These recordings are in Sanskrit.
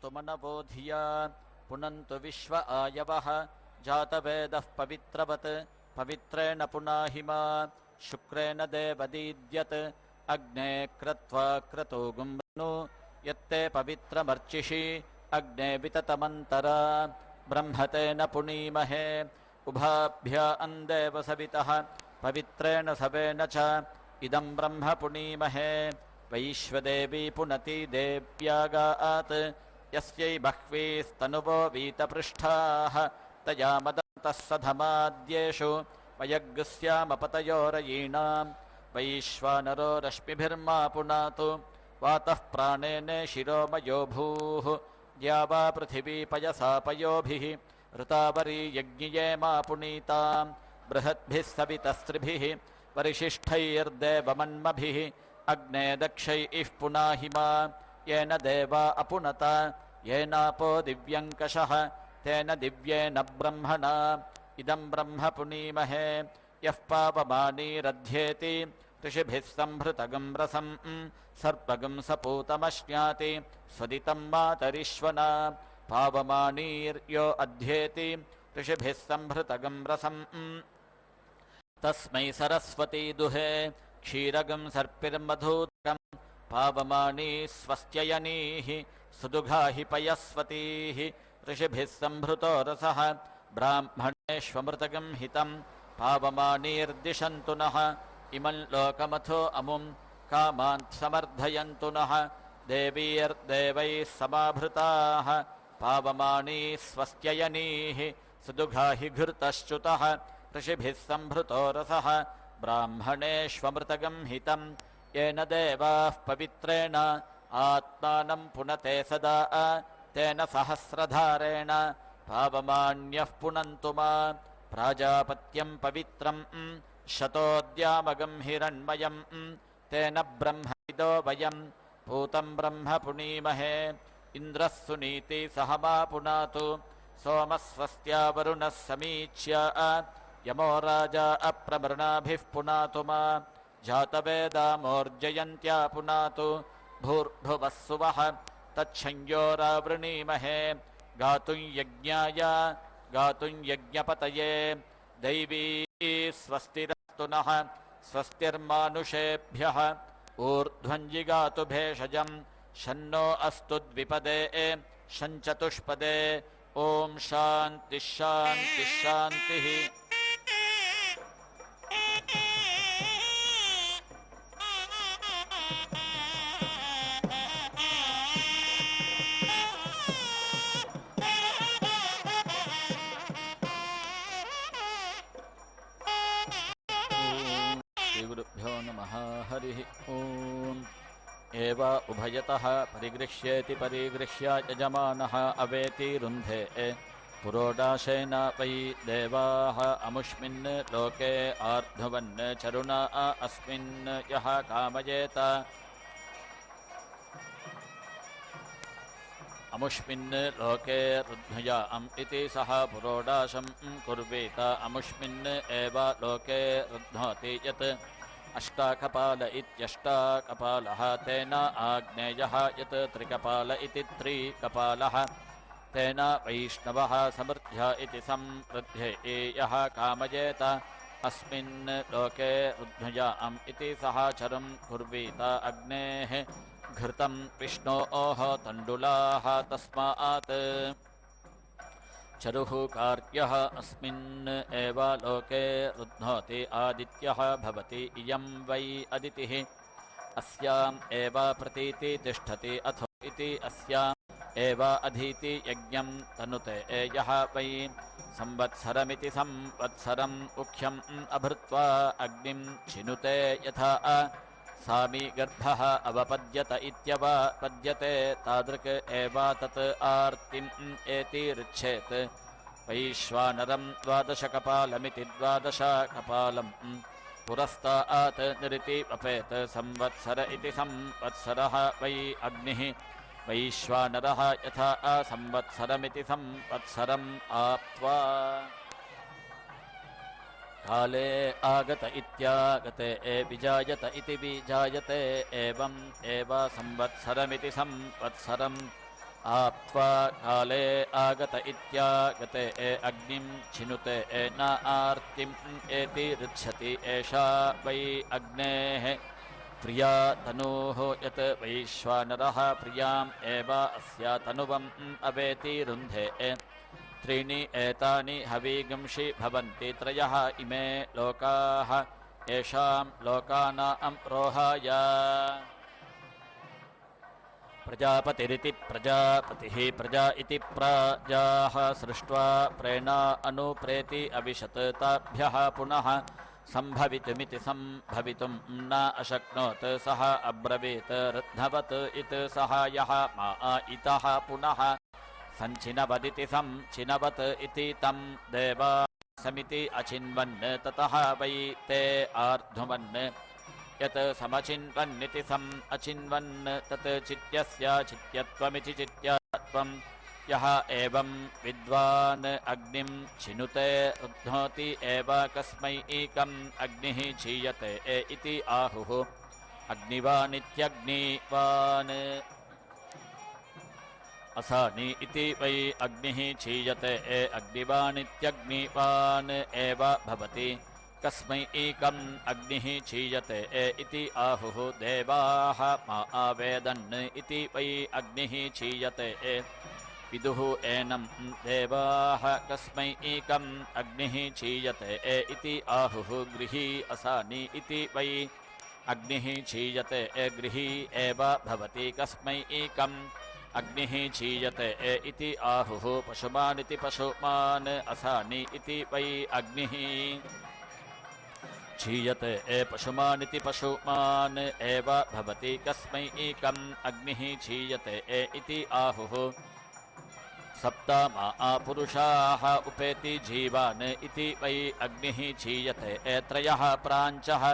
पुनन्तु मनवो धिया पुनन्तु विश्व आयवः जातवेदः पवित्रवत् पवित्रेण पुनाहिमा शुक्रेण देवदीद्यत् अग्ने क्रत्वा क्रतो गुम्बनु यत्ते पवित्रमर्चिषि अग्ने विततमन्तरा ब्रह्मतेन पुनीमहे उभाभ्या अन्देव सवितः पवित्रेण सवेन च इदं ब्रह्म पुनीमहे वैश्वदेवी पुनति देव्यागात् यस्यै बह्वीस्तनुवो वीतपृष्ठाः तया मदन्तः सधमाद्येषु वयग्स्यामपतयोरयीणां वैश्वानरो रश्मिभिर्मा पुनातु वातः प्राणेन शिरोमयो भूः द्यावा पृथिवी पयसा पयोभिः ऋतावरी यज्ञिये मा पुनीतां बृहद्भिः सवितस्त्रिभिः परिशिष्टैर्देवमन्मभिः अग्ने दक्षैः पुनाहिमा येन देवा अपुनत येनापो दिव्यङ्कषः तेन दिव्येन ब्रह्मणा इदं ब्रह्म पुनीमहे यः पावमानीरध्येति ऋषिभिः संभृतगं रसं सर्पगं सपूतमश्नाति स्वदितं मातरिश्वना पावमानीर्यो अध्येति ऋषिभिः संभृतगं रसं तस्मै सरस्वती दुहे क्षीरगं सर्पिर्मधूतकं पावमानी स्वस्त्ययनीः सुदुघाहि पयस्वतीः ऋषिभिः संभृतो रसः ब्राह्मणेष्वमृतगं हितं पावमानीर्दिशन्तु नः इमं लोकमथो अमुं कामान् समर्धयन्तु नः देवीर्देवैः समाभृताः पावमानी स्वस्त्ययनीः सुदुघाहि घृतश्च्युतः ऋषिभिः संभृतो रसः ब्राह्मणेष्वमृतगं हितं येन देवाः पवित्रेण आत्मानं पुनते सदा तेन सहस्रधारेण पावमान्यः पुनन्तु मा प्राजापत्यं पवित्रं शतोद्यामगं हिरण्मयं तेन ब्रह्मविदो वयं पूतं ब्रह्म पुनीमहे इन्द्रः सुनीति सह मा पुनातु सोमः स्वस्त्या वरुणः समीच्य यमो राजा अप्रमृणाभिः पुनातु मा जातवेदामोर्जयन्त्या पुनातु भूर्भुवः सुवः तच्छंयोरावृणीमहे गातुं यज्ञाय गातुं यज्ञपतये दैवी स्वस्तिरस्तु नः स्वस्तिर्मानुषेभ्यः ऊर्ध्वञ्जिगातु भेषजं शन्नो अस्तु द्विपदे शञ्चतुष्पदे ॐ शान्तिः शान्तिः शान्तिः। श्रीगुरुभ्यो नमः। हरिः ॐ। एव उभयतः परिगृह्येति परिगृह्य यजमानः अवेति रुन्धे पुरोडाशेन वै देवाः अमुष्मिन् लोके आर्ध्वन् चरुणा अस्मिन् यः कामयेत अमुष्मिन् लोके रुद्ध्याम् इति सः पुरोडाशं कुर्वीत अमुष्मिन् एव लोके रुध्नोति यत् अष्टाकपाल इत्यष्टाकपालः तेन आग्नेयः यत् त्रिकपाल इति त्रिकपालः तेन वैष्णवः समृद्ध्य इति समृद्धे यः कामयेत अस्मिन् लोके रुद्ध्याम् इति सः चरुं कुर्वीत अग्नेः घृतं विष्णोः तण्डुलाः तस्मात् चरुः कार्यः अस्मिन् एव लोके रुध्नोति आदित्यः भवति इयं वै अदितिः अस्याम् एव प्रतीति तिष्ठति अथो इति अस्याम् एव अधीति यज्ञं तनुते यः वै संवत्सरमिति संवत्सरम् उख्यम् अभृत्वा अग्निं चिनुते यथा सामी गर्भः अवपद्यत इत्यवपद्यते तादृक् एव तत् आर्तिम् एति ऋच्छेत् वैश्वानरं 12 कपालमिति 12 कपालं पुरस्तात् निरिति वपेत् संवत्सर इति संवत्सरः वै अग्निः वैश्वानरः यथा संवत्सरमिति संवत्सरम् आप्त्वा काले आगत इत्यागते विजायत इति विजायते एवं एव संवत्सरमिति संवत्सरम् आप्त्वा काले आगत इत्यागते अग्निं छिनुते न आर्तिम् एति ऋच्छति एषा वै अग्नेः प्रिया तनोः यत् वैश्वानरः प्रियाम् एव अस्या तनुवम् अवेति रुन्धे त्रीणि एतानि हवीगंषि भवन्ति त्रयः इमे लोकाः येषां लोकानां रोहाय प्रजापतिरिति प्रजापतिः प्रजा इति प्रजाः सृष्ट्वा प्रेणा अनुप्रेति अविशत् ताभ्यः पुनः सम्भवितुमिति सम्भवितुं न अशक्नोत् सः अब्रवीत् रत्नवत् इति सः यः मा इतः पुनः सञ्चिनवदिति सञ्चिनवत् इति तं देवा समिति अचिन्वन् ततः वै ते आर्ध्ववन् यत् समचिन्वन्निति सम् अचिन्वन् तत् चित्यस्य चित्यत्वमिति चित्यत्वं यः एवं विद्वान् अग्निं छिनुते रुध्नोति एव कस्मै एकम् अग्निः क्षीयते इति आहुः अग्निवानित्यग्निवान् असानि इति वै अग्निः क्षीयते अग्निवानित्यग्निवान् एव भवति कस्मै एकम् अग्निः क्षीयते इति आहुः देवाः मा आवेदन् इति वै अग्निः क्षीयते विदुः एनं देवाः कस्मै एकम् अग्निः क्षीयते इति आहुः गृही असानि इति वै अग्निः क्षीयते गृही एव भवति कस्मै एकम् अग्निः क्षीयते इति आहुः पशुमानिति पशुमान् असानि इति वै अग्निः क्षीयते पशुमानिति पशुमान् एव भवति कस्मै एकम् अग्निः क्षीयते इति आहुः सप्तमा पुरुषाः उपेति जीवान् इति वै अग्निः क्षीयते त्रयः प्राञ्चः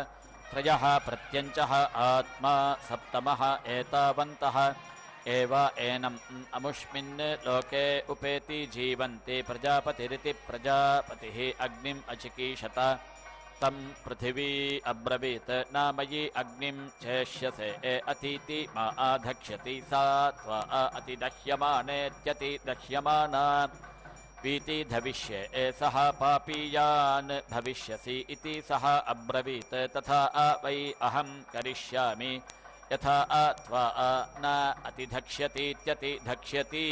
त्रयः प्रत्यञ्चः आत्मा सप्तमः एतावन्तः एव एनम् अमुष्मिन् लोके उपेति जीवन्ति प्रजापतिरिति प्रजापतिः अग्निम् अचिकीषत तं पृथिवी अब्रवीत् न मयि अग्निं चेष्यसे अतीति मा आधक्ष्यति सा त्वा अतिदह्यमानेत्यतिदह्यमाना वीति धविष्ये सः पापीयान् भविष्यसि इति सः अब्रवीत् तथा वै अहं करिष्यामि यथा त्वा न अतिधक्ष्यतीत्यतिधक्ष्यति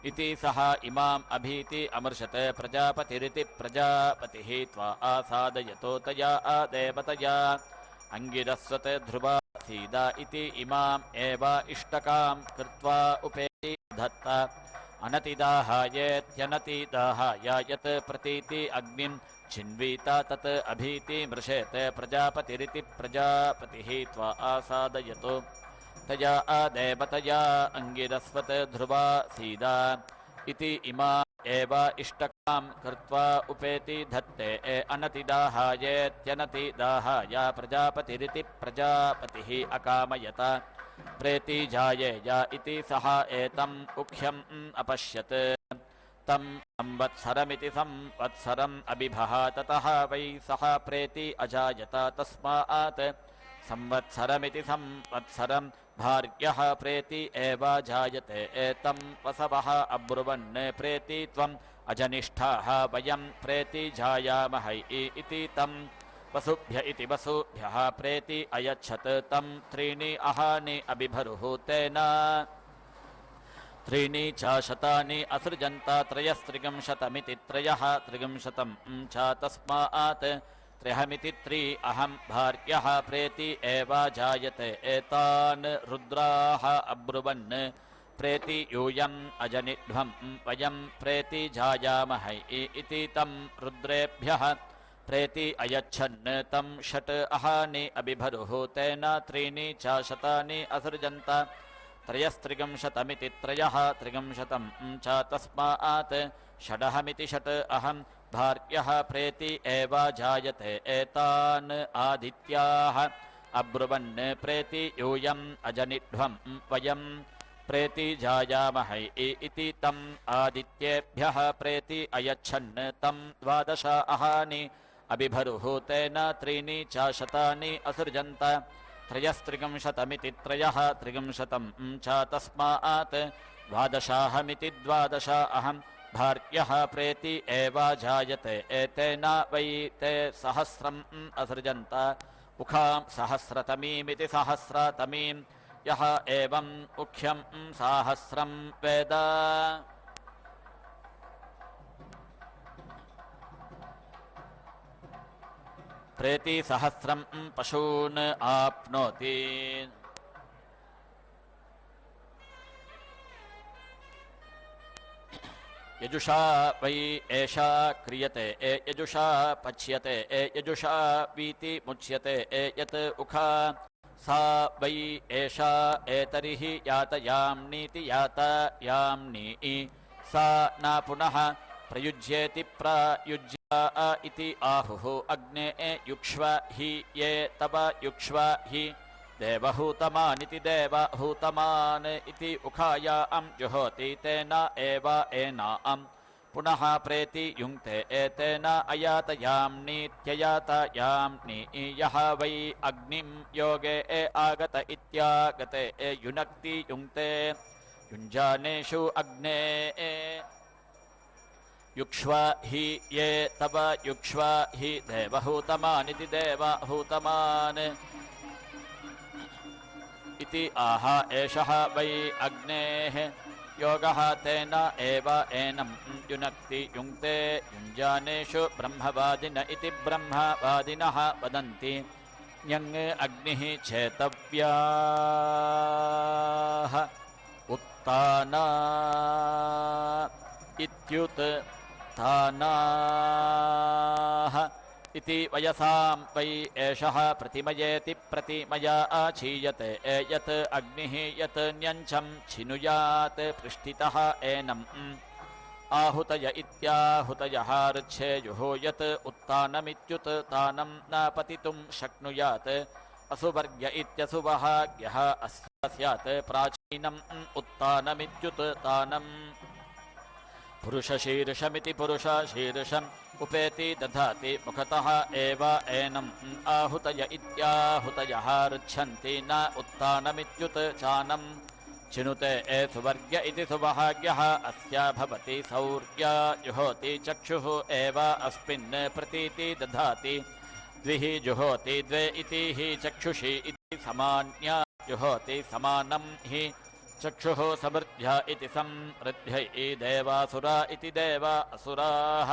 इति सः इमाम् अभीति अमृषत् प्रजापतिरिति प्रजापतिः त्वा आसादयतो तया देवतया अङ्गिरस्वत् ध्रुवा सीदा इति इमाम् एव इष्टकां कृत्वा उपेति धत्त अनतिदाहायेत्यनतिदाहाय यत् प्रतीति अग्निं छिन्वीता तत् अभीति मृषेत् प्रजापतिरिति प्रजापतिः त्वा आसादयतो तया देवतया अङ्गिरस्वत् ध्रुवा सीदा इति इमा एव इष्टकां कृत्वा उपेति धत्ते अनतिदाहायेत्यनतिदाहाय प्रजापतिरिति प्रजापतिः अकामयत प्रेति जायेय इति सः एतम् उक्ष्यम् अपश्यत् तं संवत्सरमिति संवत्सरम् अबिभः ततः वै सः प्रेति अजायत तस्मात् संवत्सरमिति संवत्सरं भार्यः प्रेति एव जायते एतं वसवः अब्रुवन् प्रेति त्वम् अजनिष्ठाः वयं प्रेति जायामह इति तं वसुभ्य इति वसुभ्यः प्रेति अयच्छत् तं त्रीणि अहानि अबिभरुः तेन त्रीणि च शतानि असृजन्त त्रयस्त्रिगंशतमिति त्रयः त्रिगंशतं च तस्मात् त्र्यहमिति त्रि अहं भार्यः प्रेति एव जायते एतान् रुद्राः अब्रुवन् प्रेति यूयम् अजनिध्वं वयं प्रेति जायामह इति तं रुद्रेभ्यः प्रेति अयच्छन् तं षट् अहानि अबिभरुः तेन त्रीणि च शतानि असृजन्त त्रयस्त्रिगंशतमिति त्रयः त्रिगंशतं च तस्मात् षडहमिति षट् अहं भार्यः प्रेति एव जायते एतान् आदित्याः अब्रुवन् प्रेति यूयम् अजनिध्वं वयं प्रेति जायामह इति तम् आदित्येभ्यः प्रेति अयच्छन् तं द्वादश अहानि अबिभरुः तेन त्रीणि च शतानि असृजन्त त्रयस्त्रिगंशतमिति त्रयः त्रिगंशतं च तस्मात् द्वादशाहमिति द्वादश अहं भार्यः प्रेति एवाजायते एतेन वै ते सहस्रम् असृजन्त उखां सहस्रतमीमिति सहस्रतमीं यः एवम् उख्यं साहस्रं वेद प्रेति सहस्रं पशून् आप्नोति। यजुषा वै एषा क्रियते यजुषा पच्यते यजुषा वीति मुच्यते यत् उखा सा वै एषा एतरिहि यातयाम्नीति यातयाम्नी सा न पुनः प्रयुज्येति प्रायुज्या इति आहुः अग्ने युक्ष्व हि ये तव युक्ष्व हि देवहूतमानिति देवहूतमान् इति उखायां जुहोति तेन एव एनां पुनः प्रेति युङ्क्ते एतेन अयातयाम्नीत्ययातयाम्नि यः वै अग्निं योगे आगत इत्यागते युनक्ति युङ्क्ते युञ्जानेषु अग्ने युक्ष्व हि ये तव युक्ष्व हि देवहूतमानिति देवहूतमान् इति आह एषः वै अग्नेः योगः तेन एव एनं युनक्ति युङ्क्ते युञ्जानेषु ब्रह्मवादिन इति ब्रह्मवादिनः वदन्ति ञङ् अग्निः चेतव्याः उत्ताना इत्युत्तानाः इति वयसां वै एषः प्रतिमयेति प्रतिमया आचीयते यत् अग्निः यत् न्यञ्चं छिनुयात् पृष्ठितः एनम् आहुतय इत्याहुतयः ऋच्छेयुः यत् उत्तानमित्युत्तानं न पतितुं शक्नुयात् असुवर्ग्य इत्यसुवहाग्यः अस्य स्यात् प्राचीनम् उत्तानमित्युत्तानम् पुरुषशीर्षमिति पुरुषशीर्षम् उपेति दधाति मुखतः एव एनम् आहुतय इत्याहुतयः ऋच्छन्ति न उत्तानमित्युत्तानं चिनुते सुवर्ग्य इति सुवहाग्यः अस्य भवति सौर्या जुहोति चक्षुः एव अस्मिन् प्रतीति दधाति द्विः जुहोति द्वे इति हि चक्षुषि इति समान्या जुहोति समानं हि चक्षुः समृद्ध्य इति समृद्ध्यै देवासुरा इति देवा असुराः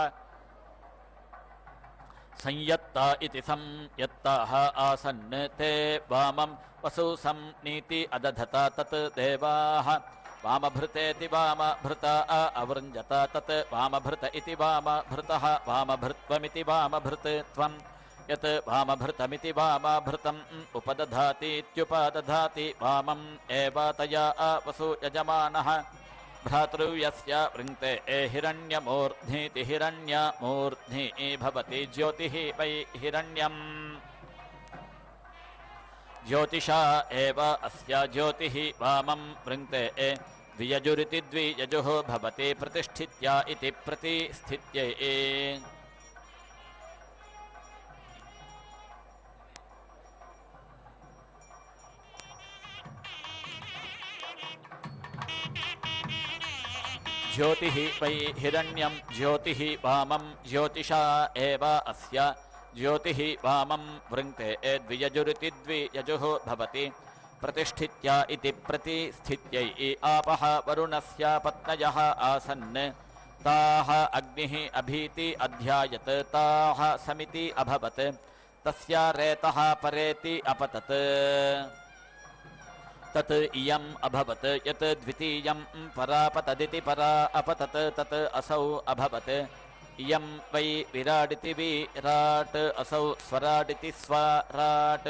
संयत्ता इति संयत्ताः आसन् ते वामं वसु संनीति अदधता तत् देवाः वामभृतेति वामभृता अवृञ्जत तत् वामभृत इति वामभृतः वामभृत्वमिति वामभृतत्वं यत् वामभृतमिति वामभृतम् उपदधातीत्युपदधाति वामम् एव तया वसु यजमानः भ्रातृव्यस्य वृङ्क्ते हिरण्यमूर्ध्नीति हिरण्यमूर्ध्नि भवति ज्योतिः वै हिरण्यम् ज्योतिषा एव अस्य ज्योतिः वामं वृङ्क्ते द्वियजुरिति द्वियजुः भवति प्रतिष्ठित्या इति प्रतिस्थित्यै ज्योतिः वै हिरण्यं ज्योतिः वामं ज्योतिषा एव अस्य ज्योतिः वामं वृङ्क्ते द्वियजुरिति द्वियजुः भवति प्रतिष्ठित्या इति प्रतिस्थित्यै आपः वरुणस्य पत्नयः आसन् ताः अग्निः अभीति अध्यायत् ताः समिति अभवत् तस्य रेतः परेति अपतत् तत् इयम् अभवत् यत् द्वितीयं परापतदिति परा अपतत् तत् असौ अभवत् इयं वै विराडिति विराट् असौ स्वराडिति स्वराट्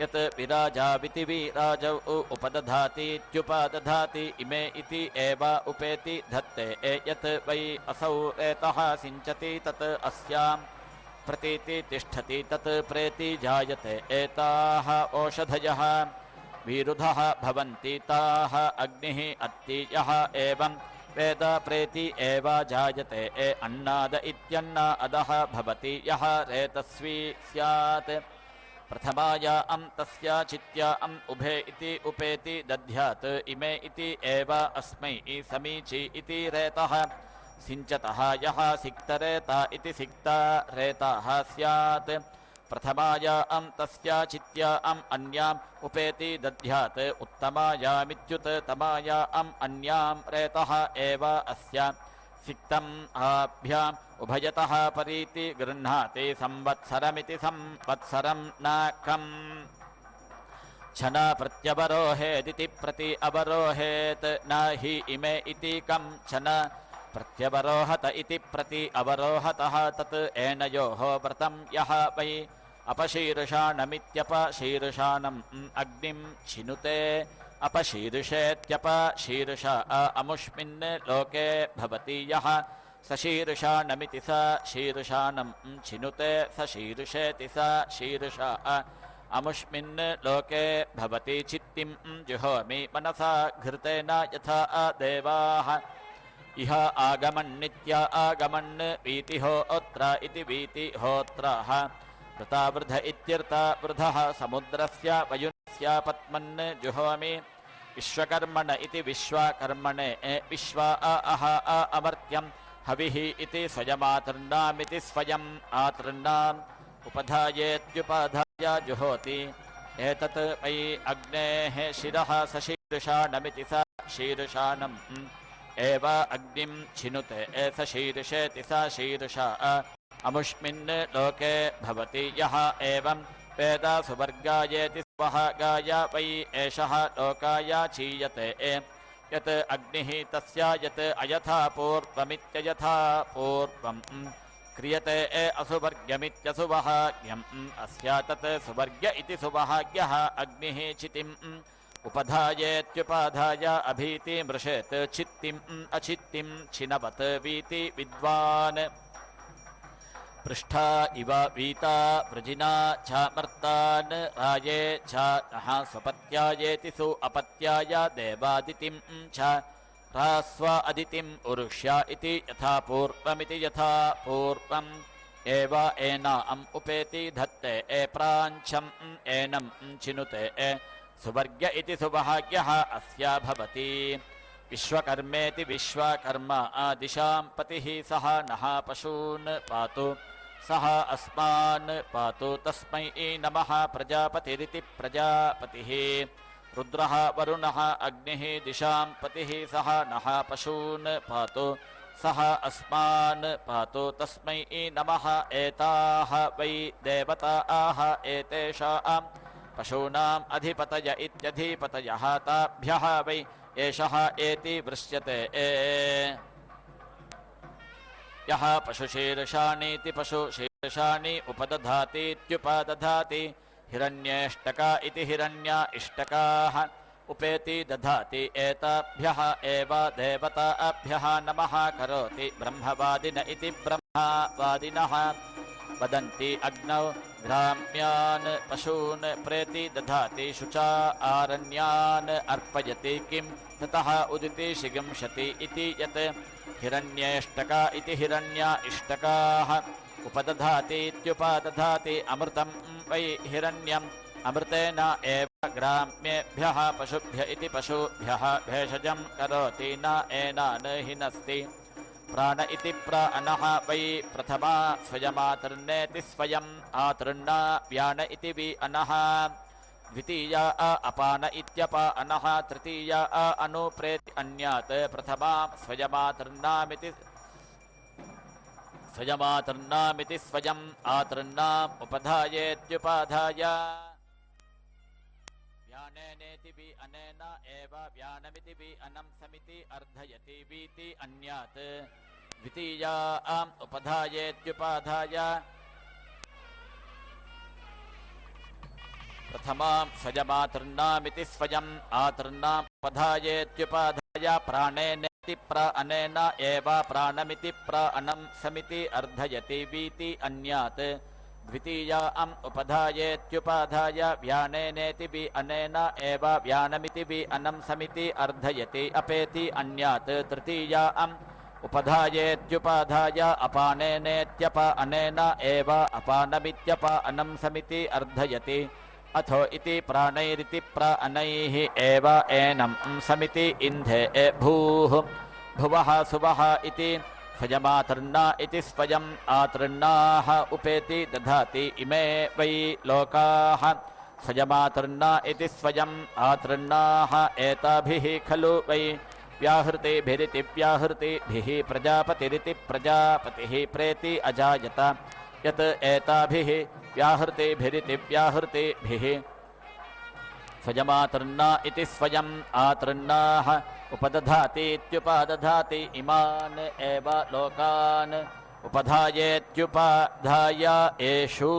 यत् विराजाविति विराजौ उपदधातीत्युपदधाति इमे इति एव उपेति धत्ते यत् वै असौ रेतः सिञ्चति तत् अस्यां प्रतीति तिष्ठति तत् प्रेति जायते एताः ओषधयः विरुधः भवन्ति ताः अग्निः अत्ति यः एवं वेद प्रेति एव जायते अन्नाद इत्यन्नादः भवति यः रेतस्वी स्यात् प्रथमाया तस्या चित्या उभे इति उपेति दध्यात् इमे इति एव अस्मै समीची इति रेतः सिञ्चतः यः सिक्तरेता इति सिक्ता रेताः स्यात् प्रथमाया तस्या चित्या अन्याम् उपेति दध्यात् उत्तमायामित्युत तमाया अन्यां रेतः एव अस्या सिक्तम् आभ्याम् उभयतः परीति गृह्णाति संवत्सरमिति संवत्सरं नाकम् छना प्रत्यवरोहेदिति प्रति अवरोहेत् न हि इमे इति कं छन प्रत्यवरोहत इति प्रति अवरोहतः तत् एनयोः व्रतं यः वै अपशीर्षाणमित्यपशीर्षाणम् अग्निं छिनुते अपशीर्षेत्यपशीर्षा अमुष्मिन् लोके भवति यः सशीर्षाणमिति स शीर्षाणं छिनुते सशीर्षेति स शीर्षा अमुष्मिन् लोके भवति चित्तिं जुहोमि मनसा घृतेन यथा देवाः इह आगमन्नित्य आगमन् वीतिहोत्र इति वीतिहोत्राः वृतावृध इत्यर्था वृधः समुद्रस्य वयुनस्य पद्मन् जुहोमि विश्वकर्मण इति विश्वकर्मणे विश्वा अह अमर्त्यं हविः इति स्वयमातृणामिति स्वयम् आतृणाम् उपधायेत्युपाधाय जुहोति एतत् वै अग्नेः शिरः सशीर्षाणमिति स शीर्षाणम् एव अग्निं छिनुते स शीर्षेति स शीर्षा अमुष्मिन् लोके भवति यः एवं वेद सुवर्गायेति स्वः गाय वै एषः लोकाय चीयते यत् अग्निः तस्य यत् अयथा पूर्वमित्ययथा पूर्वम् क्रियते असुवर्ग्यमित्यसुवहाग्यम् अस्य तत् सुवर्ग्य इति सुवहाग्यः अग्निः चितिम् उपधायेत्युपाधाय अभीति मृषेत् चित्तिम् अचित्तिं छिनवत् वीति विद्वान् पृष्ठा इव वीता वृजिना च मर्तान् राये च नः स्वपत्यायेति सु अपत्याय देवादितिं च रास्व अदितिम् उरुष्या इति यथा पूर्वमिति यथा पूर्वम् एव एनाम् उपेति धत्ते प्राञ्छम् एनम् छिनुते सुवर्ग्य इति सुवहाग्यः अस्य भवति विश्वकर्मेति विश्वकर्मा दिशां पतिः सः नः पशून् पातु सः अस्मान् पातु तस्मै नमः प्रजापतिरिति प्रजापतिः रुद्रः वरुणः अग्निः दिशां पतिः सः नः पशून् पातु सः अस्मान् पातु तस्मै नमः एताः वै देवताः एतेषां पशूनाम् अधिपतय इत्यधिपतयः ताभ्यः वै एषः एति वृश्यते यः पशुशीर्षाणीति पशुशीर्षाणि उपदधातीत्युपदधाति हिरण्येष्टका इति हिरण्य इष्टकाः उपेति दधाति एताभ्यः एव देवताभ्यः नमः करोति ब्रह्मवादिन इति ब्रह्मवादिनः वदन्ति अग्नौ ग्राम्यान् पशून् प्रेति दधाति शुचा आरण्यान् अर्पयति किं ततः उदिति शिगंशति इति यत् हिरण्येष्टका इति हिरण्य इष्टकाः उपदधातीत्युपदधाति अमृतं वै हिरण्यम् अमृतेन एव ग्राम्येभ्यः पशुभ्य इति पशुभ्यः भेषजं करोति न एनान् हिनस्ति प्राण इति प्राणः वै प्रथमा स्वयमातृण्येति स्वयम् आतृण्णा व्यान इति वि अनः द्वितीया अपान इत्यपानः तृतीया अनुप्रेति अन्यात् प्रथमा स्वयमातृण्णामिति स्वयम् आतृण्णाम् उपधायेत्युपाधाय व्यानेनेति वि अनेन एव व्यानमिति वि अनं समिति अर्धयति वीति अन्यात् द्वितीया उपधायेत्युपाधाय प्रथमां स्वयमातृण्णामिति स्वयम् आतृण्णाम् उपधायेत्युपाधाय प्राणेनेति प्राणेन एव प्राणमिति प्राणं समिति अर्धयति वीति अन्यात् द्वितीया उपधायेत्युपाधाय व्यानेनेति वि अनेन एव व्यानमिति वि अनं समिति अर्धयति अपेति अन्यात् तृतीया उपधायेत्युपाधाय अपानेनेत्यप अनेन एव अपानमित्यपानं समिति अर्धयति अथो इति प्राणैरिति प्राणैः एव एनं समिति इन्धे भूः भुवः सुवः इति स्वयमातृण्णा इति स्वयम् आतृण्णाः उपेति दधाति इमे वै लोकाः स्वयमातृण्णा इति स्वयम् आतृण्णाः एताभिः खलु वै व्याहृतिभिरिति व्याहृतिभिः प्रजापतिरिति प्रजापतिः प्रेति अजायत यत् एताभिः व्याहृतिभिरिति व्याहृतिभिः स्वयमातृण्णा इति स्वयम् आतृण्णाः उपदधातीत्युपादधाति इमान् एव लोकान् उपधायेत्युपाधाय एषु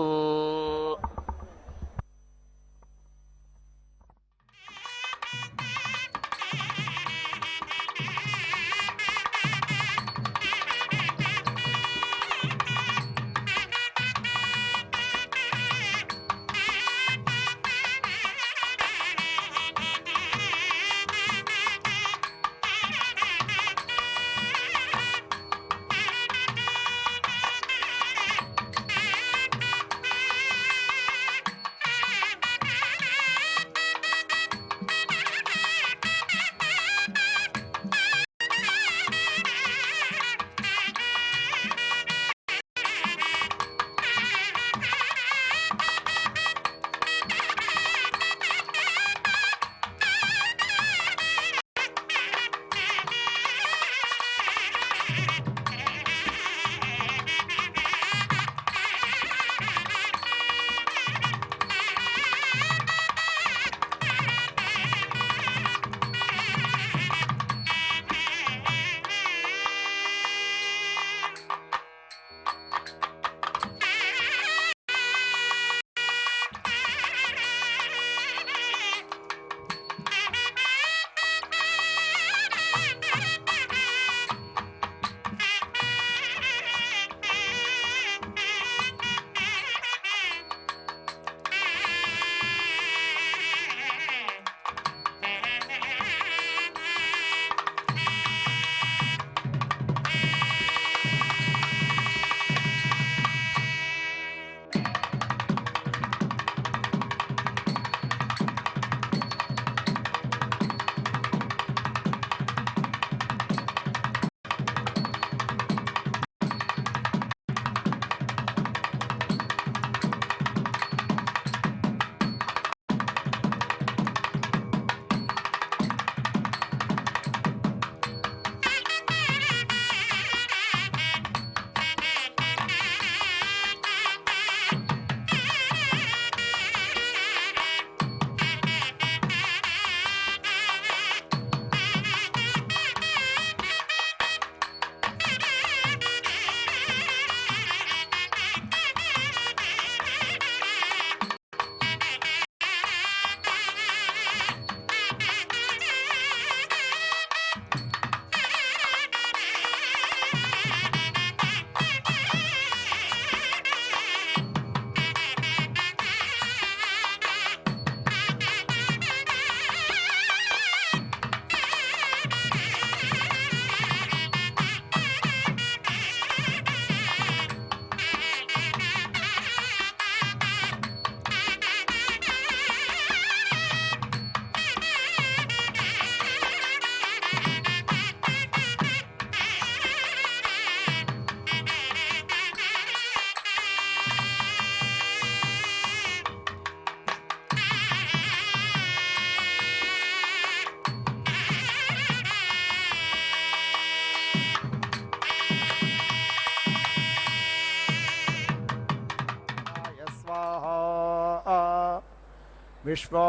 विश्वो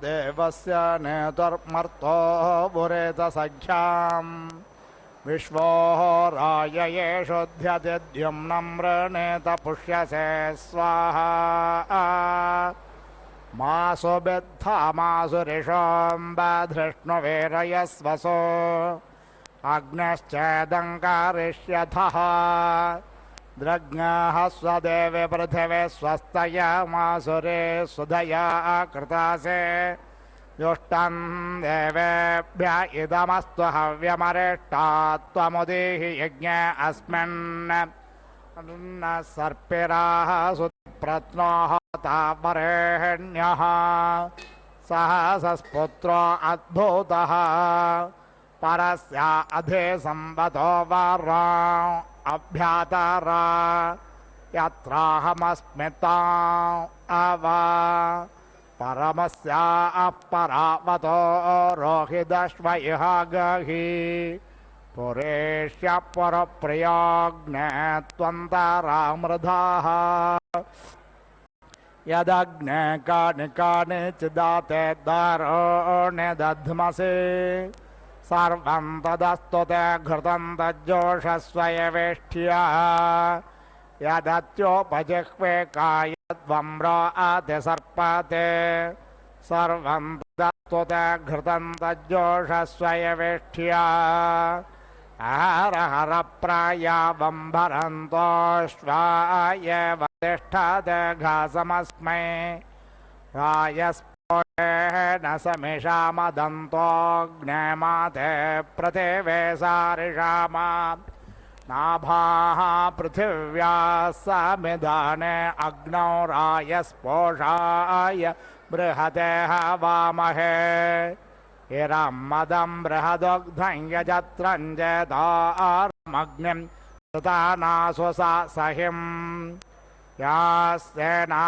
देवस्य नेतुर्मर्तो बुरेत सख्याम् विश्वो राययेषोऽध्यतिद्युम्नं वृणेत पुष्यसे स्वाहा मासु बिद्धा मासु रिषोऽम्बधृष्णुवीरयस्वसो अग्नश्चेदङ्कारिष्यथः द्रज्ञाः स्वदेवे पृथिवे स्वस्तया मासुरे सुधया कृतासे युष्टं देवेभ्य इदमस्तु हव्यमरेष्टात् त्वमुदीहि यज्ञे अस्मिन् न सर्पिराः सुप्रत्नोः तावरेण्यः सहसस्पुत्रो अद्भुतः परस्य अधि संवतो वरा अभ्यातरा यत्राहमस्मिता अव परमस्य अपरावतो रोहिदश्व इह गहि पुरेष्य पुरप्रियाग्ने त्वन्तरामृधाः यदग्ने कानि कानि चिदाते दारुणे दध्मसि सर्वं तदस्तु ते घृतं तज्जोषस्वयवेष्ट्या यदत्योपजिह्वे कायद्वम्रो अतिसर्पते सर्वं तदस्तु ते घृतं तज्जोषस्वयवेष्ट्या हर प्रायावम्भरन्तोऽश्वाय वतिष्ठते घासमस्मै रायस्पोषेण समिषामदन्तोऽग्नेमाते पृथिवे सारिषामा नाभाः पृथिव्याः समिधाने अग्नौ रायस्पोषाय बृहते हवामहे इरं मदं बृहदोग्धं यजत्रञ्जतारमग्निं कृतानासु सा सहिं यास्तेना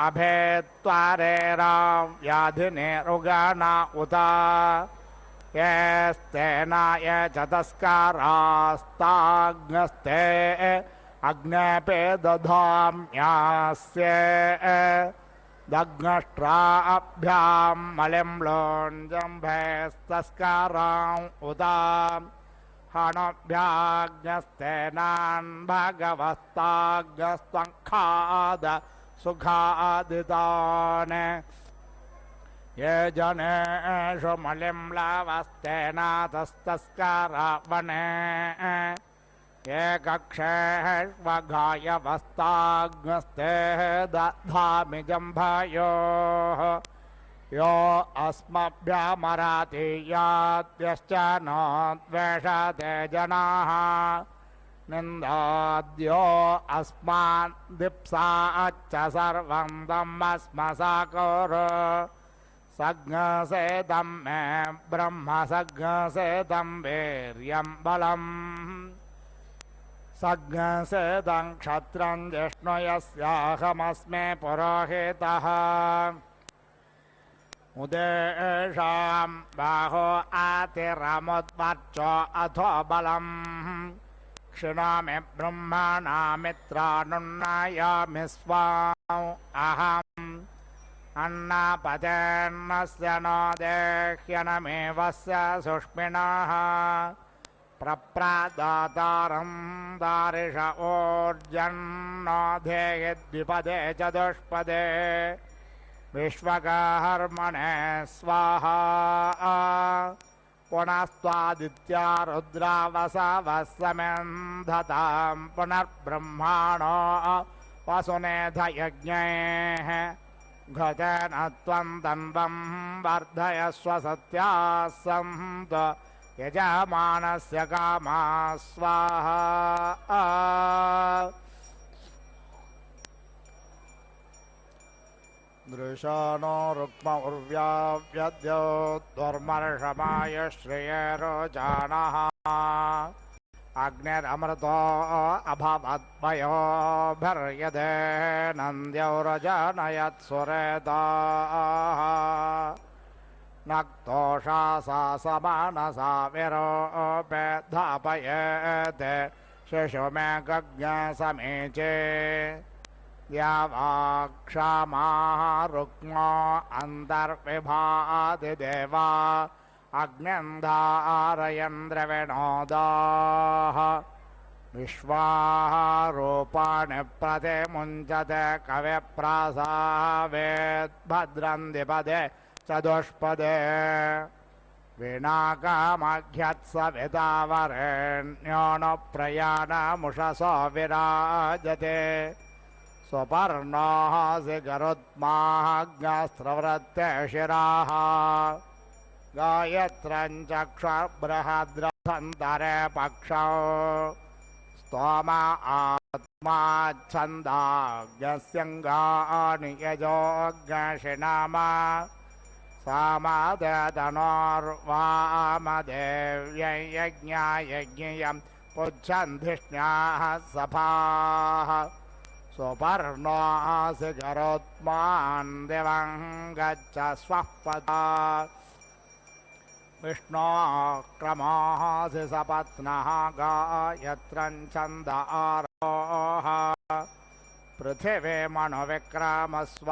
अभेत्वारेरां व्याधिनिरुगाना उत येस्तेना ये च तस्कारास्ताग्नस्ते अग्नेपे दधाम्यास्ये दग्नष्ट्राभ्यां मलिं लोञ्जम्भेस्तस्कारां उदा हणभ्याग्नस्तेनान् भगवस्ताग्नस्त्वङ्खाद सुखादितान् ये जनेषु मलिं लवस्तेनातस्तस्कारावने ये कक्षेष्वघायवस्ताग्नस्ते दधामि जम्भयोः यो अस्मभ्यमराति यात्यश्च न द्वेषते जनाः निन्दाद्यो अस्मान् दिप्साच्च सर्वं तमस्मसाकुरु सज्ञसेदं मे ब्रह्म सज्ञसेदं वीर्यं बलम् सज्ञसेदं क्षत्रं जिष्णु यस्याहमस्मे पुरोहितः उदेशां बाहो आतिरमुद्वर्चो अथो बलम् क्षिणामि ब्रह्मणा मित्रानुन्नयामि स्वाम् अहम् अन्नपतेर्नस्य नो देह्यनमेवस्य सुष्मिणः प्रप्रादातारं दारिष ऊर्जन्नो धेयद्विपदे चतुष्पदे विश्वकर्मणे स्वाहा पुनस्त्वादित्या रुद्रावसवः समेन्धतां पुनर्ब्रह्माणो वसुनेधयज्ञैः घटेन त्वं तन्वं वर्धयस्व सत्याः सन्तु यजमानस्य कामा स्वाहा दृशानो रुक्म उर्व्याव्यद्योद्वर्मर्षमाय श्रियरोजानः अग्निरमृतो अभवद्वयो भर्यदे नन्द्यौरजनयत्सुरेताः नक्तोषा सा समानसा विरोपे धापयेते शिशुमे गज्ञसमीचे यावाक्षामाः रुक्मो अन्तर्विभाति देवा अग्न्यन्धारयन् द्रविणोदाः विश्वाः रूपाणि प्रतिमुञ्चते कविप्रासावेद्भद्रं द्विपदे चतुष्पदे वीणाकामघ्यत्सवितावरेण्यो न प्रयाणमुषसो विराजते स्वपर्णासि गरुत्माज्ञस्रवृत्ते शिराः गायत्रं चक्षुर्बृहद्रथन्तरे पक्षौ स्तोमा आत्मा छन्दाज्ञस्यङ्गानि यजोज्ञशिनामा सामादतनोर्वामदेव्यै यज्ञायज्ञियं पुच्छन्धिष्ण्याः सभाः स्वपर्णासि गरुत्मान् दिवं गच्छ स्वः पदा विष्णोक्रमासि सपत्नः गायत्रं छन्द आरोह पृथिवी मनुविक्रमस्व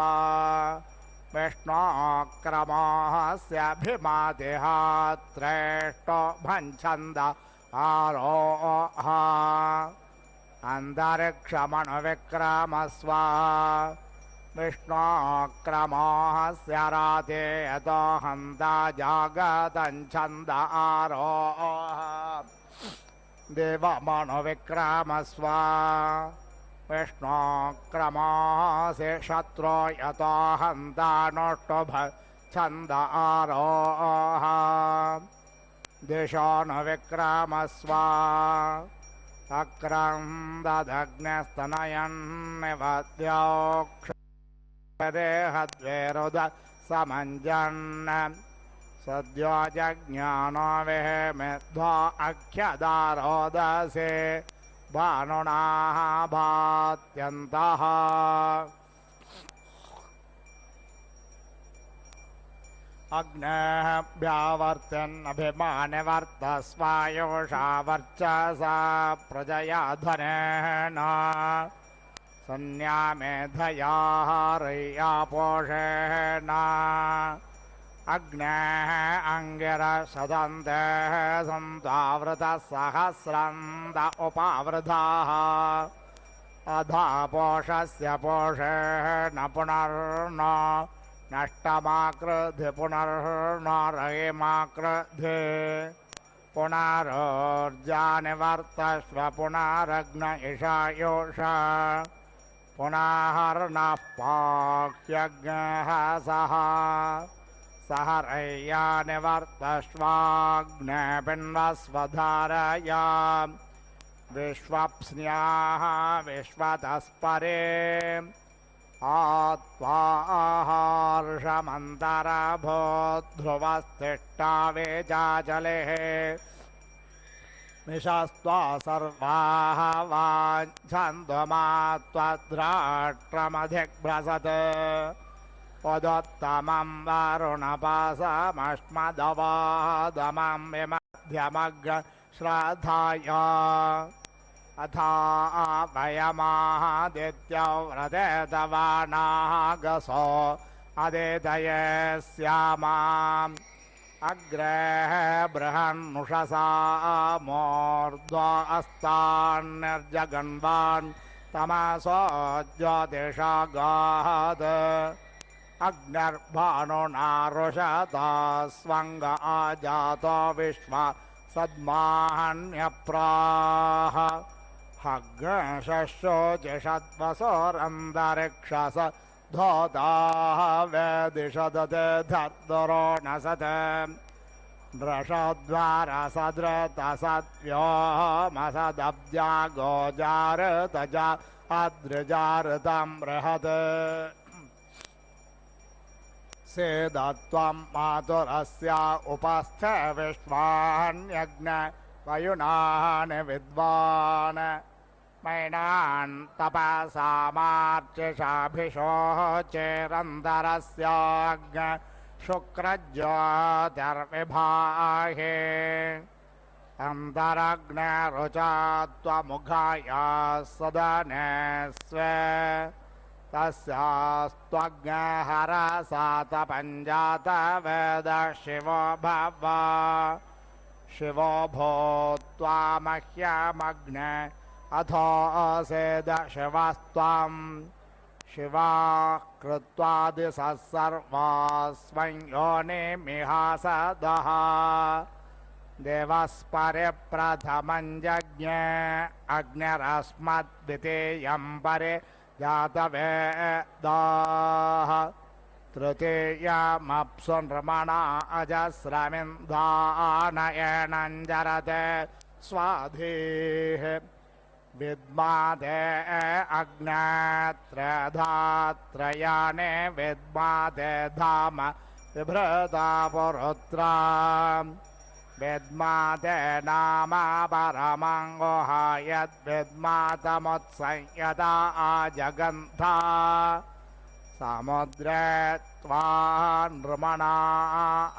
विष्णोक्रमास्यभिमातिः त्रेष्टो भञ्छन्द आरोह अन्तरिक्षमनुविक्रमस्व विष्णोक्रमास्य राते यतो हन्ता जागतं छन्द आरोह देवमनुविक्रमस्व विष्णोक्रमासि शत्रो यतो हन्ता नोष्टुभ छन्द आरोह दिशोऽनुविक्रमस्व अक्रन्ददग्न्यस्तनयन्निवद्योक्षरेहद्वेरुद समञ्जन् सद्यो जज्ञानो विहेमिध्वा अख्यदारोदसे भानुनाः भात्यन्तः अग्नेः व्यावर्त्यन्नभिमानिवर्तस्वायोषा वर्चसा प्रजया धनेन सन्न्यामेधया हर्यापोषेण अग्नेः अङ्गिरसदन्तेः सन्तावृतः सहस्रन्द उपावृताः अधापोषस्य पोषेण पुनर्न नष्टमाकृधि पुनर्नरयिमाकृधि पुनरोर्जानिवर्तस्व पुनरग्न इषायोष पुनर्नः पाक्ष्यज्ञः सः सहरय्यानिवर्तस्वाग्नेपिन्वस्वधारया विश्वप्स्न्याः विश्वतस्परे आत्वाहार्षमन्तरभूद्ध्रुवस्तिष्ठावे चाचलेः निशस्त्वा सर्वाः वाञ्छन्तुमात्वद्राष्ट्रमधिग्भ्रसत् पदोत्तमं वरुणपासमश्मदवादमं विमध्यमग्रश्रद्धाय अथा वयमादित्यो व्रते तवानाः गसो अदितये स्यामाम् अग्रे बृहन्नुषसा मूर्ध्वा अस्तान्निर्जगन्वान् तमसो ज्योतिषागात् अग्निर्भानुना रुषता स्वङ्ग आजातो विश्वा सद्माहन्यप्राः हग्शोचिषद्वसोरन्तरिक्षस धोताः वेदिषदते धर्तुरोणसत् वृषद्वारसदृतसद्व्योमसदब्जा गोजारतज अद्रिजारतं बृहत् सेदत्वं मातुरस्य उपस्थ विश्वान्यज्ञ वयुनान् विद्वान् मैनान् तपसामार्चिषाभिषोचेरन्तरस्याज्ञ शुक्रज्योतिर्विभाहे अन्तरग्निरुचा त्वमुखाया सदने स्वे तस्यास्त्वज्ञहरसातपञ्जात वेद शिवो भव शिवो भूत्वा मह्यमग्ने अथो असेद शिवस्त्वं शिवा कृत्वादिशः सर्वास्वं योनिमिहासदः देवस्परि प्रथमं जज्ञे अग्निरस्मद्द्वितीयं परि जातवेदाः तृतीयमप्सु नृमणा अजस्रमिन्धानयेनञ्जरते स्वाधीः विद्मादे अग्नेत्रधात्रयाणे विद्मादे धाम बिभ्रता पुरुत्रा विद्माते नाम परमङ्गोह यद्विद्मातमुत्संयता आजगन्था समुद्रे त्वा नृमणा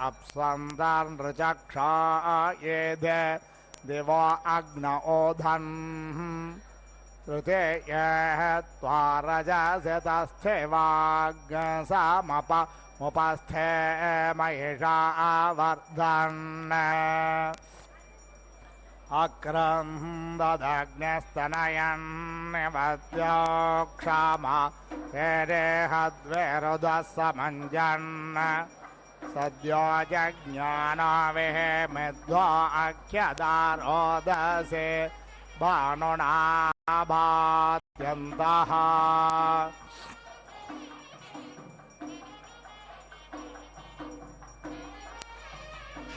अप्सन्तर्नृचक्षा येधे दिवो अग्न ओधन् तृतीयः त्वा रजसि तस्थे वाग्समुपस्थे महिषा आवर्धन् अक्रन्ददग्निस्तनयन्निवत्यो क्षमा तेरेहद्वेरुदः समञ्जन् सद्यो जज्ञानो विहेमिद्वो अख्यदारोदसे भानुना भात्यन्तः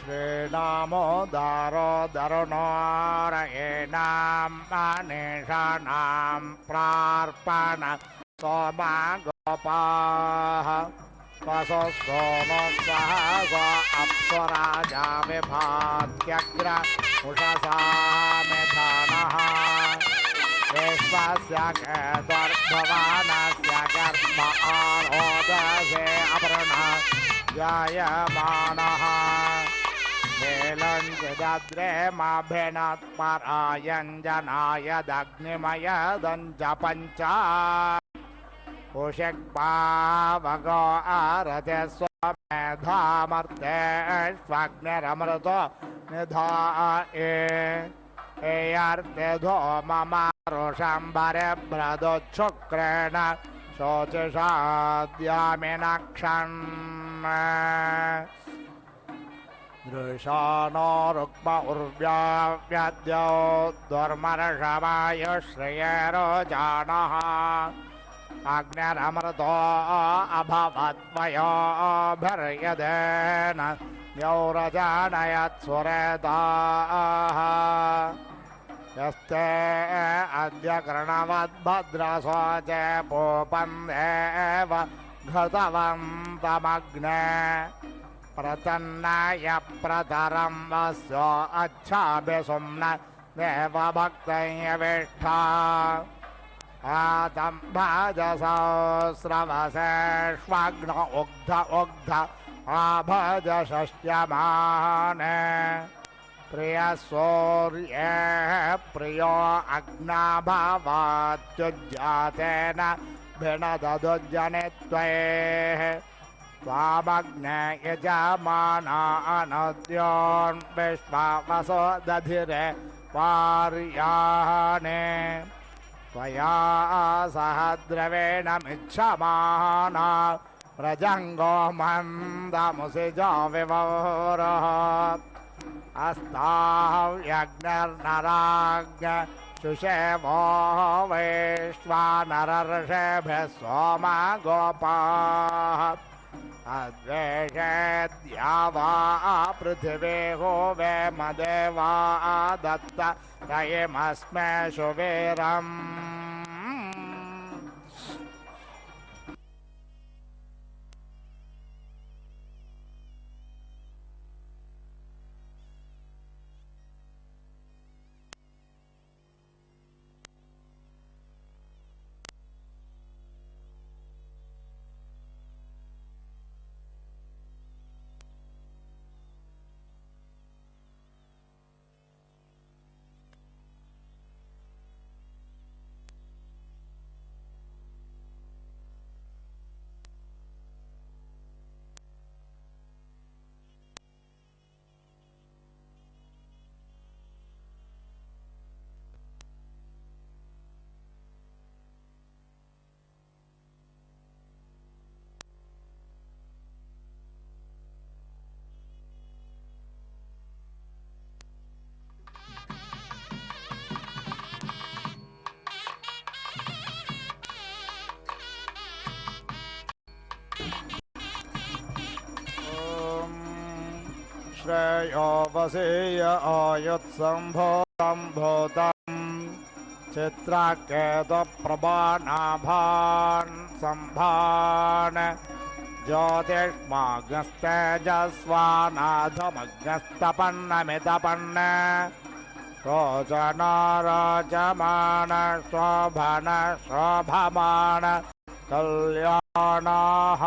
श्रीनामो दारो दरुणोरयेनां मनीषाणां प्रार्पण सोमा गोपाः वसो सोमो सहसो अप्सराजा विभात्यग्र उषसा मिथानः विश्वस्य केतुर्भुवनस्य गर्भ आरोदसे अपर्णः जायमानः नीलञ्जिदद्रेमभिनत्परायञ्जनाय दग्निमयदञ्च पञ्च कुशिक्पावगो आरते स्वमेधामर्तेष्वग्निरमृतो निधाये एयर्तेधो ममारुषम्भरिभ्रदुच्छुक्रेण शोचिषाद्यामिनक्षन् दृशानो रुक्म उर्व्याव्यद्यो दुर्मर्षवायुश्रियेरोजानः अग्निरमृतो अभवद्वयोभिर्यदेन द्यौरजानयत्सुरेताः यस्ते अद्य कृणवद्भद्रसो च पूपन्देव घृतवन्तमग्ने प्रतन्नाय प्रतरं वस्यो अच्छाभिसुम्न देवभक्तयवेष्ठा आतं भजसहस्रवसेष्वग्न उग्ध उग्ध आभज षष्ट्यमाने प्रियसूर्ये प्रियो अग्नाभवात्युज्जातेन भिनददुज्जनित्वैः त्वामग्ने यजमाना अनद्योन्विश्वावसो दधिरे पार्याणे त्वया सह द्रवेण मिच्छमाना प्रजङ्गो मन्दमुसिजो विवोरः अस्ताव्यग्निर्नराज्ञ शुषेवो वैश्वानरर्षेभ्यः सोमा गोपाः अद्वेषेद्यावा पृथिवी होवेमदेवा दत्त रयिमस्मे शुवीरम् श्रेयो वसीय आयुत्सम्भूतं चित्राकेतुप्रभानाभान् सम्भान् ज्योतिष्मग्नस्तेजस्वानाधमग्नस्तपन्नमितपन्न रोचनाराजमान शोभन शोभमान कल्याणाः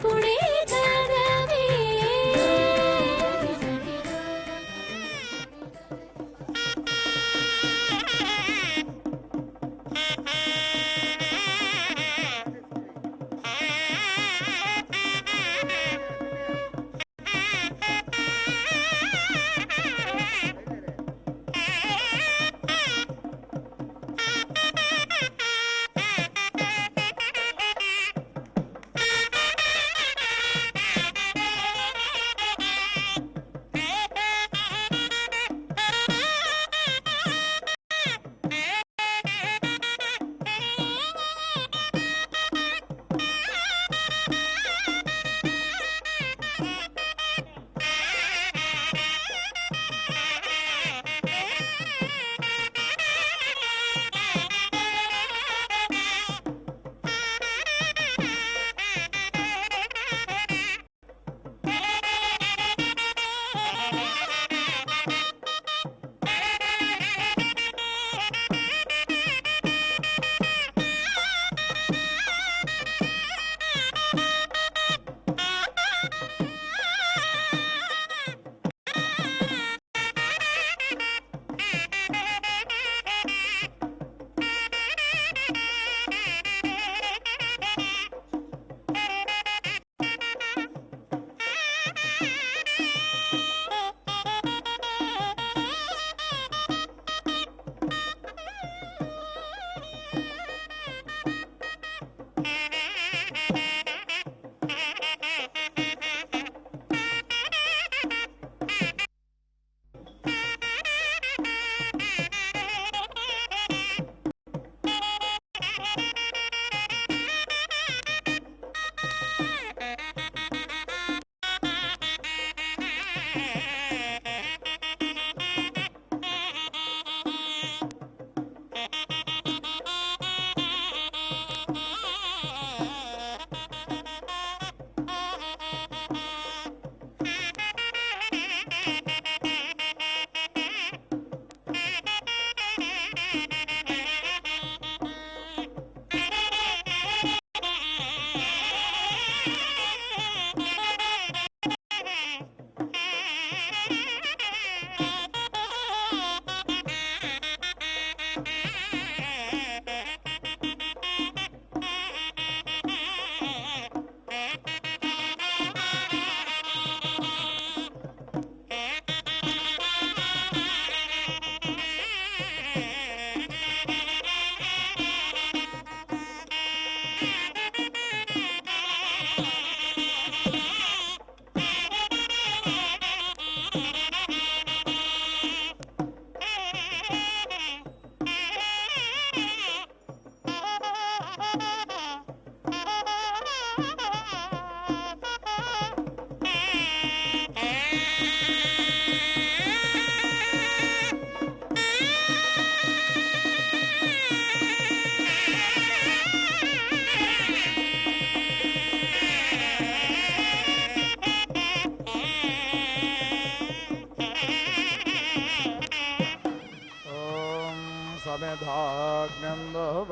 ಕುಣೆ ಕರವೇ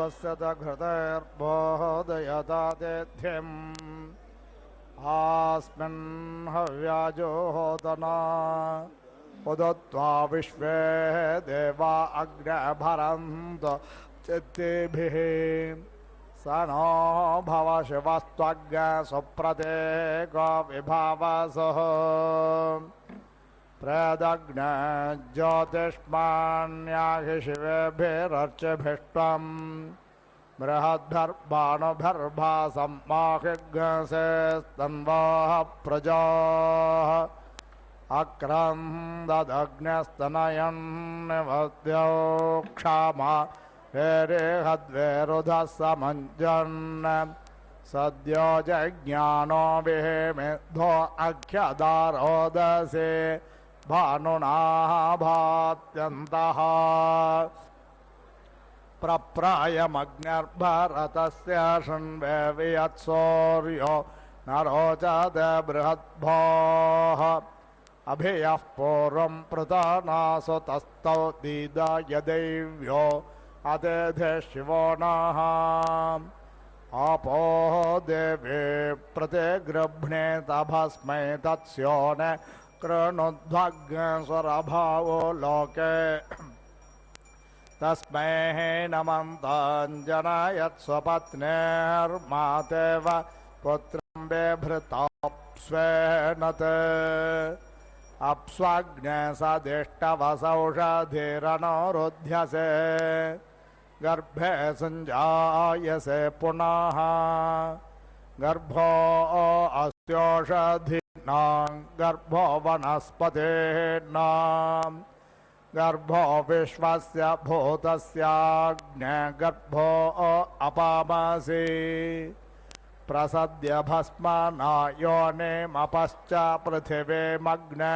स्वस्य च घृतैर्बोधयतातिथिम् आस्मिन् हव्याजोहोतना उदत्वा विश्वे देवा अग्ने भरन्तु चित्तिभिः स नो भव शिवस्त्वग् सुप्रतीको विभावसः प्रेदग्ने ज्योतिष्मान्याहि शिवेभिरर्चिभिष्टम् बृहद्भिर्भानुभिर्भासं माहिग्सेस्तन्वाः प्रजाः अक्रन्ददग्न्यस्तनयन्निवद्यो क्षामा हेरेहद्वेरुधः समञ्जन् सद्यो जज्ञानो विहेमिद्धो अख्यदारोदसे भानुनाः भात्यन्तः प्रप्रायमग्न्यर्भरतस्य शृण्वे वियत्सौर्यो न रोचते बृहद्भोः अभियः पूर्वं पृतनासु तस्थौ दीदाय दैव्यो अतिथे शिवो नः आपोः देवे प्रतिगृह्णे तभस्मै तत्स्यो न कृणुध्वग्स्वरभावो लोके तस्मै नमन्ताञ्जनयत् स्वपत्नेर्मातेव पुत्रं बिभृताप्स्वेनत् अप्स्वग्ने सदिष्टवसौषधिरनुरुध्यसे गर्भे सञ्जायसे पुनः गर्भो अस्योषधीनां गर्भो वनस्पतीनां गर्भो विश्वस्य भूतस्याग्ने गर्भो अपामसि प्रसद्य भस्मना योनिमपश्च पृथिवीमग्ने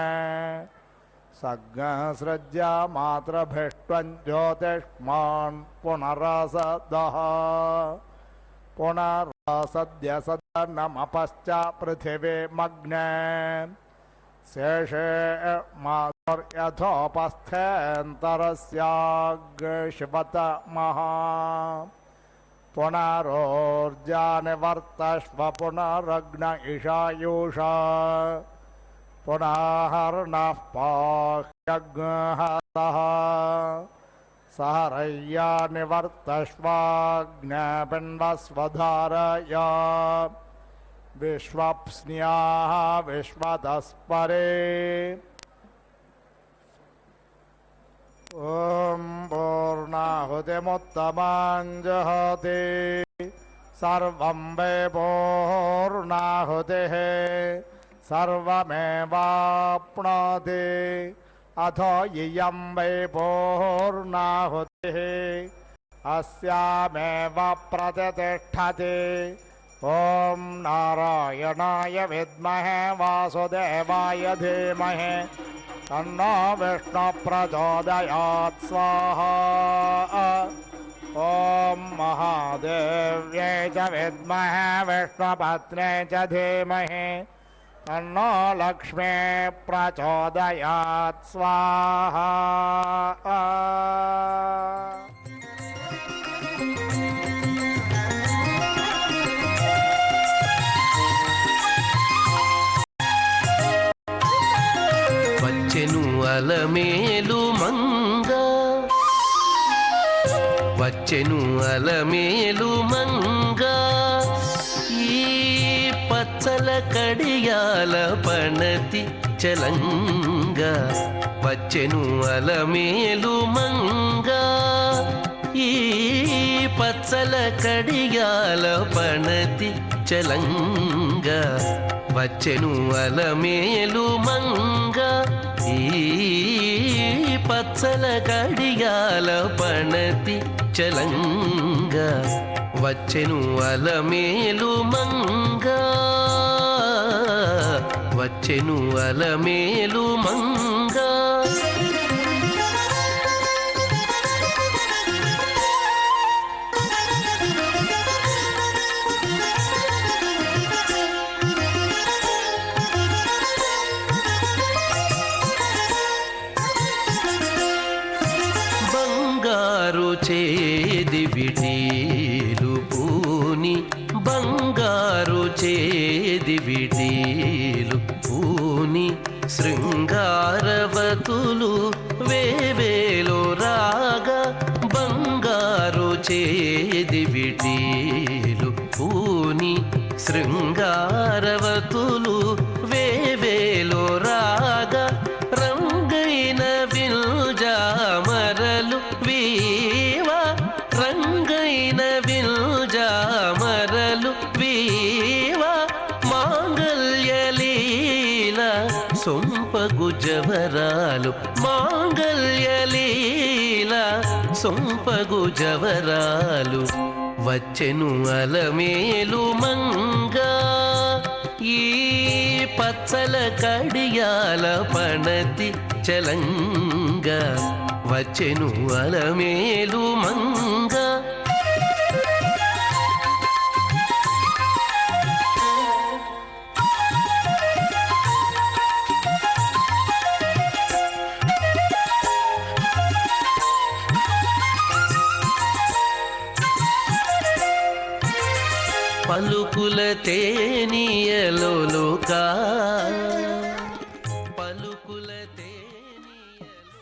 सज्ञसृज्य मातृभिष्ट्वं ज्योतिष्मान् पुनरसदः पुनरसद्य सदनमपश्च पृथिवीमग्ने शेषे मातुर्यथोपस्थेऽन्तरस्याग्शिवतमः पुनरोर्जानिवर्तश्व पुनरग्न इषायुषा पुनर्नः पाह्यग्हतः सहरय्या निवर्तश्वाग्नपिण्डस्वधारया विश्वप्स्न्याः विश्वतस्परे ॐ पूर्णाहुतिमुत्तमाञ्जहति सर्वं वै पूर्णाहुतिः सर्वमेवाप्नोति अथो इयं वै पूर्णाहुतिः अस्यामेव प्रतिष्ठति ॐ नारायणाय विद्महे वासुदेवाय धीमहि तन्नो विष्णुः प्रचोदयात् स्वाहा ॐ महादेव्यै च विद्महे विष्णुपत्न्यै च धीमहि तन्नो लक्ष्मी प्रचोदयात् स्वाहा వచ్చెను అలమేలు మంగ వచ్చెను అలమేలు మంగ ఈ పచ్చల కడియాల పణతి చలంగ వచ్చెను అలమేలు మంగ ఈ పచ్చల కడియాల పణతి చలంగ వచ్చెను అలమేలు మంగ ఈ పచ్చల కడియాల పణతి చలంగ వచ్చెను అలమేలు మంగ వచ్చెను అలమేలు మంగ చేది విడి బంగారు చేది విటీలు పూని శృంగారవతులు వేవేలో రాగా బంగారు చేది విటీలు పూని శృంగారవతులు వేవేలో రాగా రంగైన విల్జామరలు వీవా రంగైన విల్జామరలు వీవా మాంగల్యలీల సొంపగు జవరాలు మాంగల్యలీల సొంపగు జవరాలు వచ్చెను అలమేలు మంగా ఈ పచ్చల కడియాల పణతి చలంగా వచ్చెను అలమేలు మంగా పలుకుల తేనియలోకా పలుకుల తేనియలో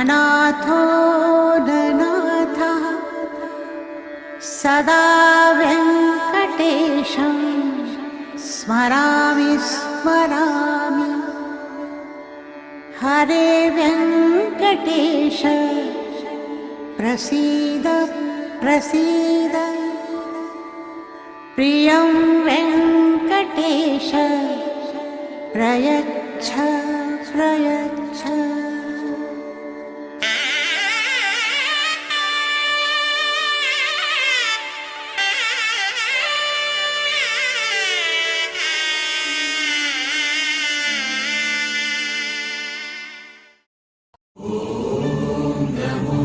अनाथो ननाथः सदा वेङ्कटेशं स्मरामि स्मरामि। हरे वेङ्कटेश प्रसीद प्रसीद। प्रियं वेङ्कटेश प्रयच्छ प्रयच्छ। नमो